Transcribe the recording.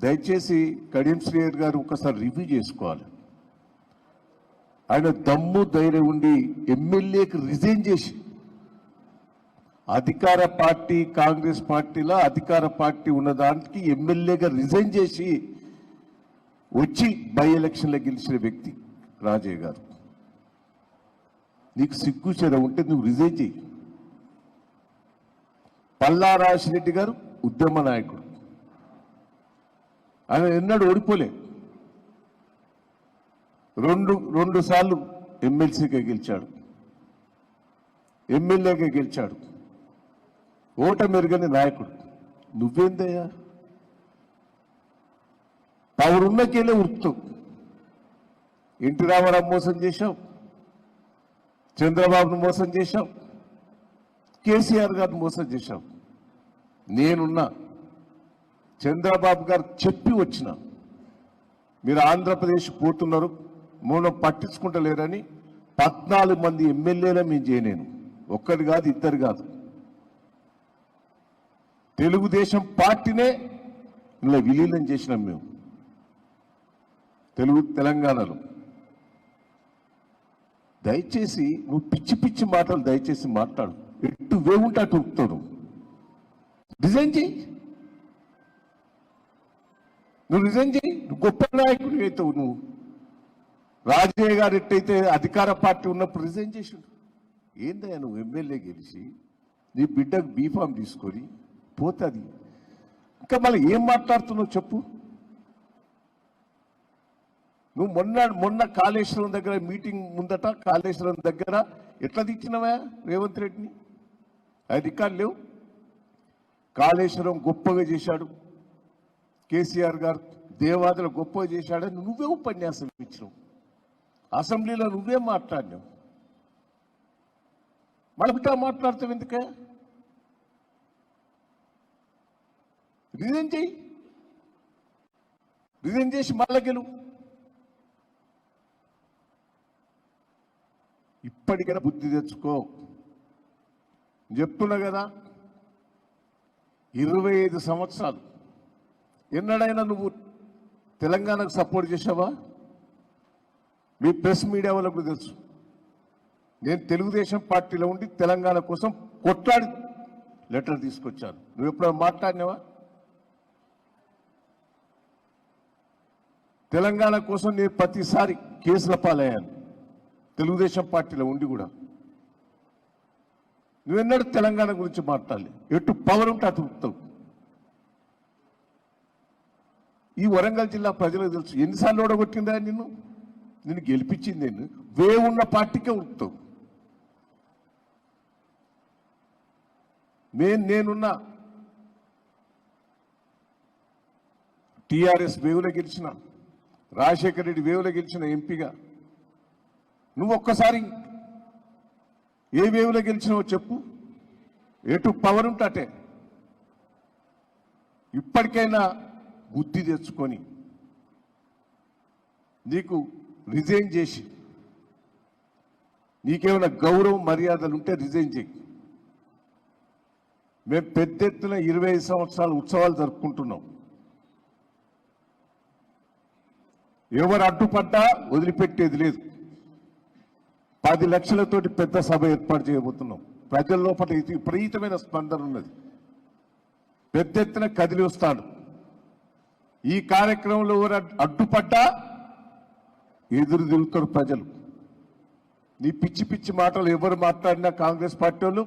దయచేసి కడియం శ్రీహరి గారు ఒకసారి రివ్యూ చేసుకోవాలి. ఆయన దమ్ము ధైర్యం ఉండి ఎమ్మెల్యేకి రిజైన్ చేసి అధికార పార్టీ కాంగ్రెస్ పార్టీలో అధికార పార్టీ ఉన్నదానికి ఎమ్మెల్యేగా రిజైన్ చేసి వచ్చి బై ఎలక్షన్లో గెలిచిన వ్యక్తి రాజయ్య గారు. నీకు సిగ్గు చెర ఉంటే నువ్వు రిజైన్ చేయి. పల్లా రాజశేఖర గారు ఉద్యమ నాయకుడు, ఆయన ఎన్నడూ ఓడిపోలే. రెండు సార్లు ఎమ్మెల్సీగా గెలిచాడు, ఎమ్మెల్యేగా గెలిచాడు. ఓటమెరుగని నాయకుడు. నువ్వేందయ్యా? పవరున్నకెళ్ళే ఉరుకుతావు. ఎన్టీ రామారావు మోసం చేశావు, చంద్రబాబును మోసం చేశావు, కేసీఆర్ గారిని మోసం చేశావు. నేనున్నా. చంద్రబాబు గారు చెప్పి వచ్చిన మీరు ఆంధ్రప్రదేశ్ పోతున్నారు, మౌనం పట్టించుకుంటలేరని 14 మంది ఎమ్మెల్యేల మేము చేయలేను. ఒక్కరు కాదు, ఇద్దరు కాదు. తెలుగుదేశం పార్టీనే ఇలా విలీనం చేసినాం మేము తెలంగాణలో. దయచేసి నువ్వు పిచ్చి పిచ్చి మాటలు దయచేసి మాట్లాడు. ఎట్టు వేవుంటే అటు ఉరుకుతాడు. రిజైన్ చేయి. నువ్వు రిజైన్ చేయి. నువ్వు గొప్ప నాయకుడు అవుతావు. నువ్వు రాజయ్య గారు ఎట్టయితే అధికార పార్టీ ఉన్నప్పుడు రిజైన్ చేసిండు. ఏందయ్యా నువ్వు ఎమ్మెల్యే గెలిచి నీ బిడ్డకు బీఫామ్ తీసుకొని పోతే అది ఇంకా మళ్ళీ ఏం మాట్లాడుతున్నావు చెప్పు. నువ్వు మొన్న కాళేశ్వరం దగ్గర మీటింగ్ ముందట కాళేశ్వరం దగ్గర ఎట్లా తెచ్చినవా రేవంత్ రెడ్డిని? అధికారులు లేవు. కాళేశ్వరం గొప్పగా చేశాడు కేసీఆర్ గారు, దేవాదులు గొప్పగా చేశాడని నువ్వే ఉపన్యాసం ఇచ్చినావు. అసెంబ్లీలో నువ్వే మాట్లాడినావు. మళ్ళీ బిడ్డ మాట్లాడతావు ఎందుకే? రిజైన్ చేయి. రిజైన్ చేసి మళ్ళా గెలువు. ఇప్పటికైనా బుద్ధి తెచ్చుకో. చెప్తున్నా కదా, 25 సంవత్సరాలు ఎన్నడైనా నువ్వు తెలంగాణకు సపోర్ట్ చేసావా? మీ ప్రెస్ మీడియా వాళ్ళకు తెలుసు. నేను తెలుగుదేశం పార్టీలో ఉండి తెలంగాణ కోసం కొట్లాడి లెటర్ తీసుకొచ్చాను. నువ్వు ఎప్పుడైనా మాట్లాడినావా? తెలంగాణ కోసం నేను ప్రతిసారి కేసుల పాలయ్యాను తెలుగుదేశం పార్టీలో ఉండి కూడా. నువ్వెన్నడూ తెలంగాణ గురించి మాట్లాడాలి. ఎటు పవర్ ఉంటే అటు ఉరుకుతావు. ఈ వరంగల్ జిల్లా ప్రజలకు తెలుసు ఎన్నిసార్లు ఓడగొట్టిందా నిన్ను గెలిపించింది. నేను వేవున్న పార్టీకే ఉరుకుతావు. నేనున్నా. టీఆర్ఎస్ వేవులో గెలిచిన, రాజశేఖర రెడ్డి వేవులో గెలిచిన ఎంపీగా. నువ్వు ఒక్కసారి ఏ వేవులో గెలిచినావో చెప్పు. ఎటు పవర్ ఉంటే ఇప్పటికైనా బుద్ధి తెచ్చుకొని నీకు రిజైన్ చేసి, నీకేమైనా గౌరవం మర్యాదలు ఉంటే రిజైన్ చేయి. మేము పెద్ద ఎత్తున 25 సంవత్సరాల ఉత్సవాలు జరుపుకుంటున్నాం. ఎవరు అడ్డుపడ్డా వదిలిపెట్టేది లేదు. 10 లక్షలతోటి పెద్ద సభ ఏర్పాటు చేయబోతున్నాం. ప్రజల లోపల విపరీతమైన స్పందన ఉన్నది. పెద్ద ఎత్తున కదిలి వస్తాడు. ఈ కార్యక్రమంలో ఎవరు అడ్డుపడ్డా ఎదురు తిరుగుతారు ప్రజలు. నీ పిచ్చి పిచ్చి మాటలు ఎవరు మాట్లాడినా కాంగ్రెస్ పార్టీ వాళ్ళు